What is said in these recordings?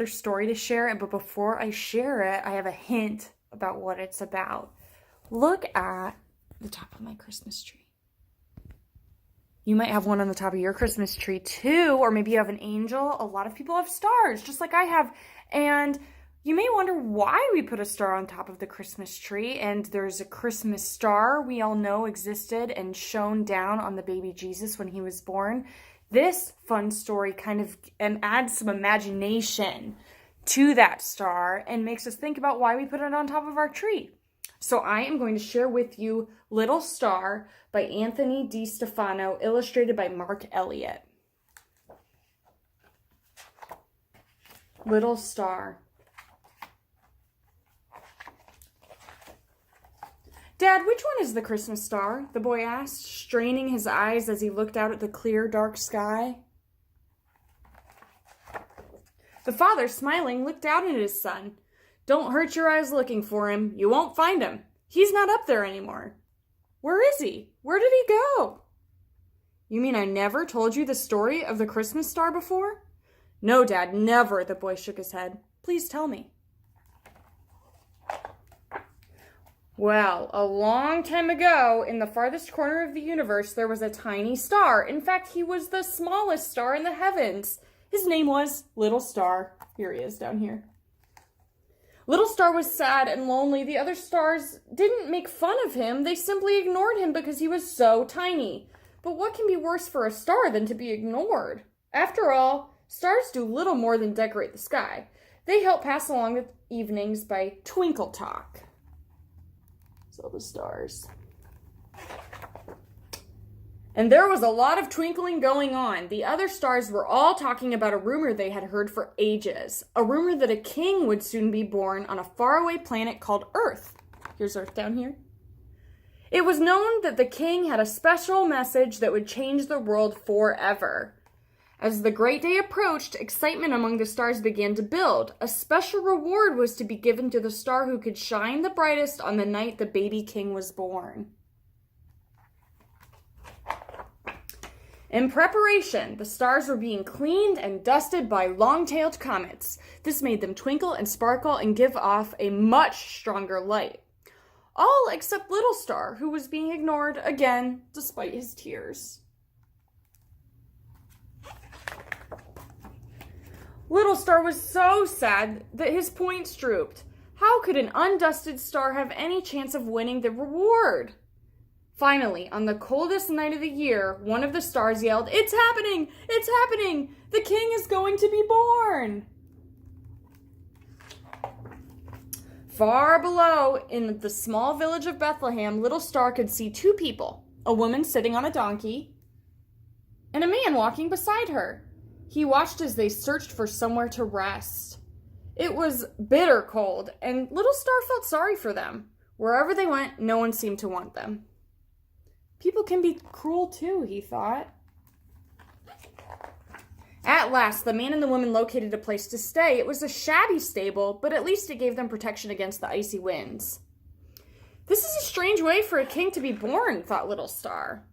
another story to share, but before I share it, I have a hint about what it's about. Look at the top of my Christmas tree. You might have one on the top of your Christmas tree too, or maybe you have an angel. A lot of people have stars, just like I have. And you may wonder why we put a star on top of the Christmas tree. And there's a Christmas star we all know existed and shone down on the baby Jesus when he was born. This fun story kind of adds some imagination to that star and makes us think about why we put it on top of our tree. So I am going to share with you Little Star by Anthony DiStefano, illustrated by Mark Elliott. Little Star. Dad, which one is the Christmas star? The boy asked, straining his eyes as he looked out at the clear, dark sky. The father, smiling, looked out at his son. Don't hurt your eyes looking for him. You won't find him. He's not up there anymore. Where is he? Where did he go? You mean I never told you the story of the Christmas star before? No, Dad, never, the boy shook his head. Please tell me. Well, a long time ago, in the farthest corner of the universe, there was a tiny star. In fact, he was the smallest star in the heavens. His name was Little Star. Here he is down here. Little Star was sad and lonely. The other stars didn't make fun of him. They simply ignored him because he was so tiny. But what can be worse for a star than to be ignored? After all, stars do little more than decorate the sky. They help pass along the evenings by twinkle talk. So the stars. And there was a lot of twinkling going on. The other stars were all talking about a rumor they had heard for ages. A rumor that a king would soon be born on a faraway planet called Earth. Here's Earth down here. It was known that the king had a special message that would change the world forever. As the great day approached, excitement among the stars began to build. A special reward was to be given to the star who could shine the brightest on the night the baby king was born. In preparation, the stars were being cleaned and dusted by long-tailed comets. This made them twinkle and sparkle and give off a much stronger light. All except Little Star, who was being ignored again, despite his tears. Little Star was so sad that his points drooped. How could an undusted star have any chance of winning the reward? Finally, on the coldest night of the year, one of the stars yelled, "It's happening! It's happening! The king is going to be born!" Far below, in the small village of Bethlehem, Little Star could see two people, a woman sitting on a donkey and a man walking beside her. He watched as they searched for somewhere to rest. It was bitter cold, and Little Star felt sorry for them. Wherever they went, no one seemed to want them. People can be cruel too, he thought. At last, the man and the woman located a place to stay. It was a shabby stable, but at least it gave them protection against the icy winds. This is a strange way for a king to be born, thought Little Star.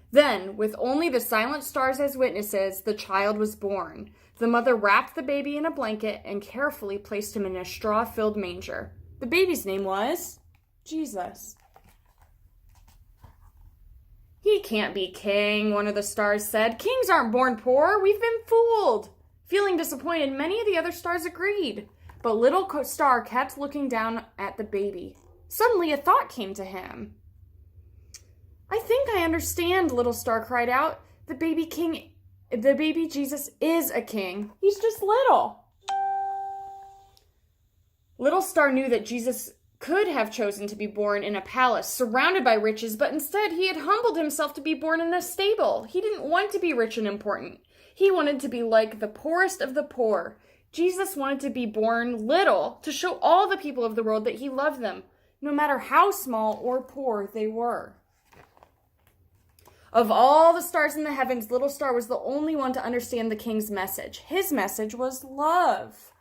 Then, with only the silent stars as witnesses, the child was born. The mother wrapped the baby in a blanket and carefully placed him in a straw-filled manger. The baby's name was Jesus. He can't be king, one of the stars said. Kings aren't born poor. We've been fooled. Feeling disappointed, many of the other stars agreed. But Little Star kept looking down at the baby. Suddenly, a thought came to him. I think I understand, Little Star cried out. The baby Jesus is a king. He's just little. Little Star knew that Jesus could have chosen to be born in a palace surrounded by riches, but instead he had humbled himself to be born in a stable. He didn't want to be rich and important. He wanted to be like the poorest of the poor. Jesus wanted to be born little to show all the people of the world that he loved them, no matter how small or poor they were. Of all the stars in the heavens, Little Star was the only one to understand the king's message. His message was love.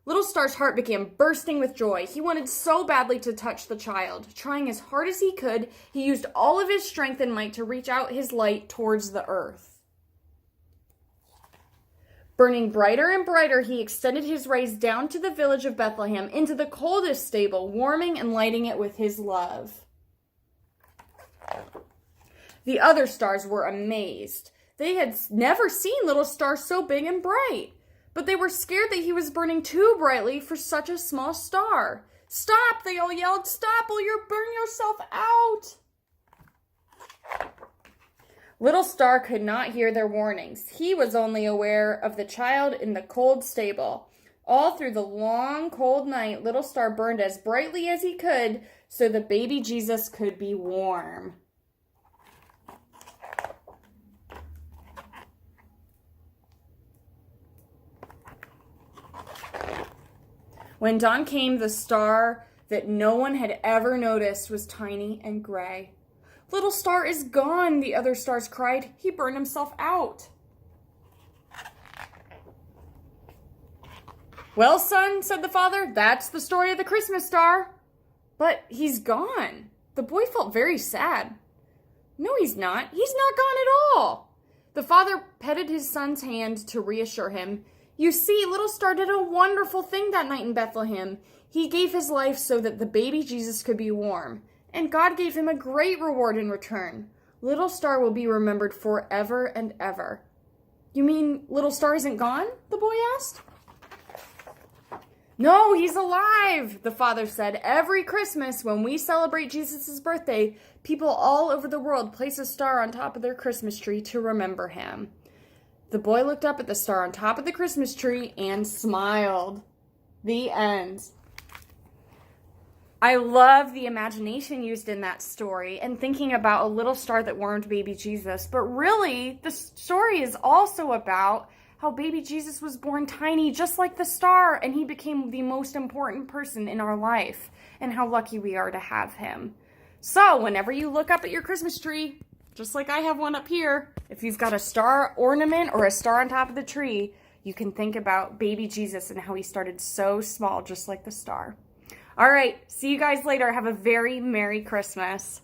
Little Star's heart began bursting with joy. He wanted so badly to touch the child. Trying as hard as he could, he used all of his strength and might to reach out his light towards the earth. Burning brighter and brighter, he extended his rays down to the village of Bethlehem, into the coldest stable, warming and lighting it with his love. The other stars were amazed. They had never seen little stars so big and bright, but they were scared that he was burning too brightly for such a small star. "Stop!" they all yelled. "Stop, or you'll burn yourself out!" Little Star could not hear their warnings. He was only aware of the child in the cold stable. All through the long, cold night, Little Star burned as brightly as he could so the baby Jesus could be warm. When dawn came, the star that no one had ever noticed was tiny and gray. "Little Star is gone," the other stars cried. "He burned himself out." "Well, son," said the father, "that's the story of the Christmas star." "But he's gone." The boy felt very sad. "No, he's not. He's not gone at all." The father petted his son's hand to reassure him. "You see, Little Star did a wonderful thing that night in Bethlehem. He gave his life so that the baby Jesus could be warm. And God gave him a great reward in return. Little Star will be remembered forever and ever." "You mean Little Star isn't gone?" the boy asked. "No, he's alive," the father said. "Every Christmas, when we celebrate Jesus' birthday, people all over the world place a star on top of their Christmas tree to remember him." The boy looked up at the star on top of the Christmas tree and smiled. The end. I love the imagination used in that story and thinking about a little star that warmed baby Jesus. But really, the story is also about how baby Jesus was born tiny, just like the star, and he became the most important person in our life, and how lucky we are to have him. So whenever you look up at your Christmas tree, just like I have one up here, if you've got a star ornament or a star on top of the tree, you can think about baby Jesus and how he started so small, just like the star. All right, see you guys later. Have a very Merry Christmas.